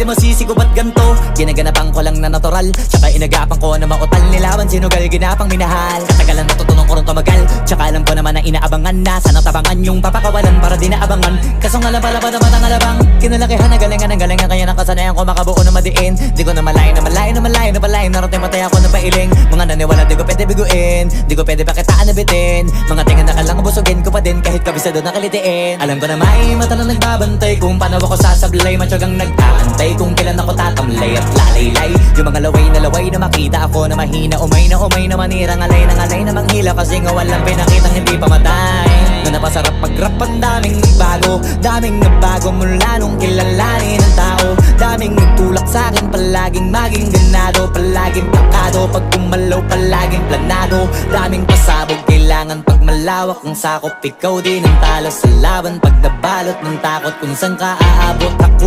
di masisi ko ba't ganto. Ginaganapan ko lang na natural, tsaka inagapan ko na mautal. Nilaban sinugal, ginapang minahal. Katagalan natutunan ko rin tumagal, tsaka alam ko naman na inaabangan na. Sana tabangan yung papakawalan para di naabangan. Kaso nga lang pala ba naman ang alabang kinalakihan na galingan ng galingan, kaya nakasanayan ko makabuo na madiin. Di ko na malayo na malayo na malayo na malayo. Narating matay ako na pailing. Mga naniwala di ko pwede biguin, di ko pwede pakitaan na bitin. Mga tinga na kalang busugin ko pa din kahit kabisado na kalitiin. Alam ko na may mata na nagbabantay kung paano ako sasablay. Matyagang nag-aantay kung kailan ako tatamlay at lalaylay. Yung mga laway na makita ako na mahina. Umay na manira, ngalay na manghila. Kasi nga walang pinakitang hindi pamatay. Na napasarap mag-rap, ang daming nagbago. Daming nagbago mula nung kilalanin ng tao. Daming nagtulak sa'kin, palaging maging ganado. Palaging plakado, pag kumalaw palaging planado. Daming pasabog, kailangan pag malawak ang sakop. Ikaw din ang talo sa laban pag nabalot ng takot kung saan ka aabot. Ako